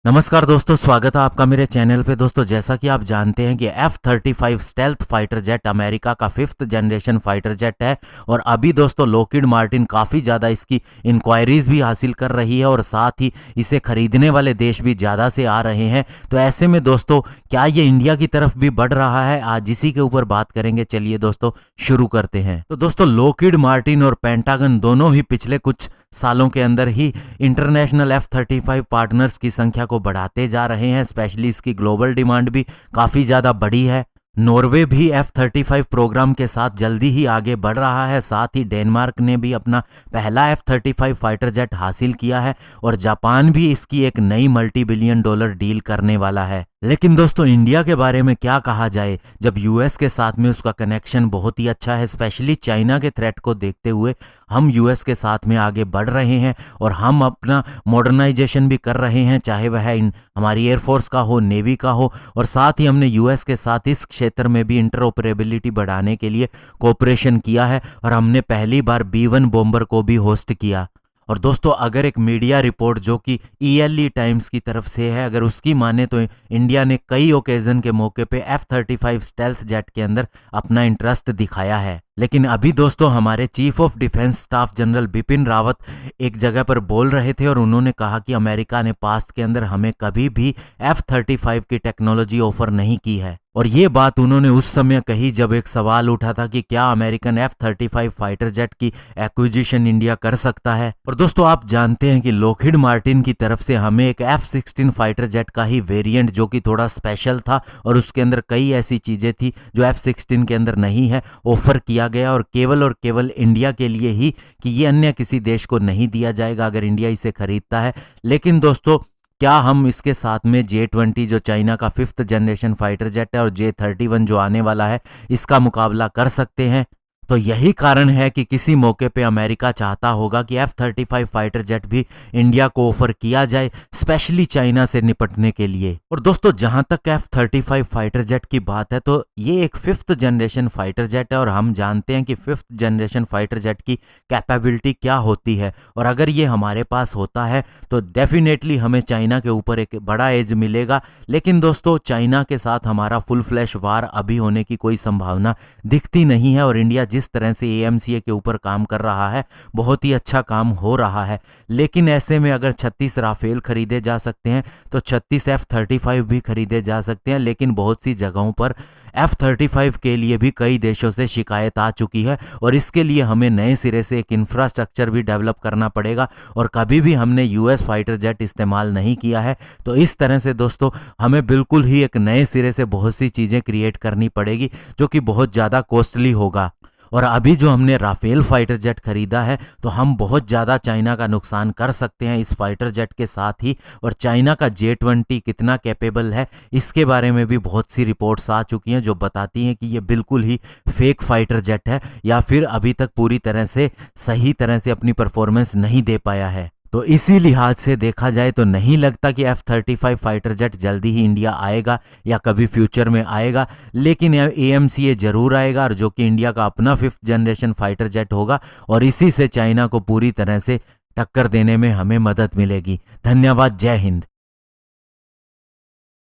नमस्कार दोस्तों, स्वागत है आपका मेरे चैनल पे। दोस्तों, जैसा कि आप जानते हैं कि F-35 stealth fighter jet America का 5th जनरेशन फाइटर जेट है और अभी दोस्तों लॉकहीड मार्टिन काफ़ी ज़्यादा इसकी इंक्वायरीज भी हासिल कर रही है और साथ ही इसे खरीदने वाले देश भी ज़्यादा से आ रहे हैं। तो ऐसे में दोस्तों क्या ये इंडिया की तरफ भी बढ़ रहा है? आज इसी के ऊपर बात करेंगे। चलिए दोस्तों शुरू करते हैं। तो दोस्तों लॉकहीड मार्टिन और पेंटागन दोनों ही पिछले कुछ सालों के अंदर ही इंटरनेशनल F-35 पार्टनर्स की संख्या को बढ़ाते जा रहे हैं। स्पेशली इसकी ग्लोबल डिमांड भी काफ़ी ज़्यादा बड़ी है। नॉर्वे भी F-35 प्रोग्राम के साथ जल्दी ही आगे बढ़ रहा है। साथ ही डेनमार्क ने भी अपना पहला F-35 फाइटर जेट हासिल किया है और जापान भी इसकी एक नई $multi-billion डील करने वाला है। लेकिन दोस्तों इंडिया के बारे में क्या कहा जाए, जब यूएस के साथ में उसका कनेक्शन बहुत ही अच्छा है। स्पेशली चाइना के थ्रेट को देखते हुए हम यूएस के साथ में आगे बढ़ रहे हैं और हम अपना मॉडर्नाइजेशन भी कर रहे हैं, चाहे वह हमारी एयरफोर्स का हो, नेवी का हो। और साथ ही हमने यूएस के साथ इस क्षेत्र में भी इंटरऑपरेबिलिटी बढ़ाने के लिए कोऑपरेशन किया है और हमने पहली बार B-1 बॉम्बर को भी होस्ट किया। और दोस्तों अगर एक मीडिया रिपोर्ट जो कि ELE टाइम्स की तरफ से है, अगर उसकी माने तो इंडिया ने कई ओकेजन के मौके पे F-35 स्टेल्थ जेट के अंदर अपना इंटरेस्ट दिखाया है। लेकिन अभी दोस्तों हमारे chief of defence staff general Bipin Rawat एक जगह पर बोल रहे थे और उन्होंने कहा कि अमेरिका ने पास्ट के अंदर हमें कभी भी F-35 की टेक्नोलॉजी ऑफर नहीं की है। और ये बात उन्होंने उस समय कही जब एक सवाल उठा था कि क्या अमेरिकन F-35 फाइटर जेट की एक्विजिशन इंडिया कर सकता है। और दोस्तों आप जानते हैं कि लॉकहीड मार्टिन की तरफ से हमें एक F-16 फाइटर जेट का ही वेरिएंट जो कि थोड़ा स्पेशल था और उसके अंदर कई ऐसी चीजें थी जो F-16 के अंदर नहीं है, ऑफर किया गया और केवल इंडिया के लिए ही, कि ये अन्य किसी देश को नहीं दिया जाएगा अगर इंडिया इसे खरीदता है। लेकिन दोस्तों क्या हम इसके साथ में J-20 जो चाइना का 5th जनरेशन फाइटर जेट है और J-31 जो आने वाला है, इसका मुकाबला कर सकते हैं? तो यही कारण है कि किसी मौके पे अमेरिका चाहता होगा कि F-35 फाइटर जेट भी इंडिया को ऑफर किया जाए, स्पेशली चाइना से निपटने के लिए। और दोस्तों जहां तक F-35 फाइटर जेट की बात है तो ये एक 5th जनरेशन फाइटर जेट है और हम जानते हैं कि 5th जनरेशन फाइटर जेट की कैपेबिलिटी क्या होती है। और अगर ये हमारे पास होता है तो डेफिनेटली हमें चाइना के ऊपर एक बड़ा एज मिलेगा। लेकिन दोस्तों चाइना के साथ हमारा फुल फ्लैश वार अभी होने की कोई संभावना दिखती नहीं है और इंडिया जिस तरह से AMCA के ऊपर काम कर रहा है, बहुत ही अच्छा काम हो रहा है। लेकिन ऐसे में अगर 36 राफेल खरीदे जा सकते हैं तो 36 F-35 भी खरीदे जा सकते हैं। लेकिन बहुत सी जगहों पर F-35 के लिए भी कई देशों से शिकायत आ चुकी है और इसके लिए हमें नए सिरे से एक इंफ्रास्ट्रक्चर भी डेवलप करना पड़ेगा और कभी भी हमने US फाइटर जेट इस्तेमाल नहीं किया है। तो इस तरह से दोस्तों हमें बिल्कुल ही एक नए सिरे से बहुत सी चीज़ें क्रिएट करनी पड़ेगी जो कि बहुत ज़्यादा कॉस्टली होगा। और अभी जो हमने राफेल फाइटर जेट खरीदा है तो हम बहुत ज़्यादा चाइना का नुकसान कर सकते हैं इस फाइटर जेट के साथ ही। और चाइना का J-20 कितना कैपेबल है इसके बारे में भी बहुत सी रिपोर्ट्स आ चुकी हैं जो बताती हैं कि ये बिल्कुल ही फेक फाइटर जेट है या फिर अभी तक पूरी तरह से सही तरह से अपनी परफॉर्मेंस नहीं दे पाया है। तो इसी लिहाज से देखा जाए तो नहीं लगता कि F-35 फाइटर जेट जल्दी ही इंडिया आएगा या कभी फ्यूचर में आएगा। लेकिन AMCA जरूर आएगा और जो कि इंडिया का अपना 5th जनरेशन फाइटर जेट होगा और इसी से चाइना को पूरी तरह से टक्कर देने में हमें मदद मिलेगी। धन्यवाद। जय हिंद।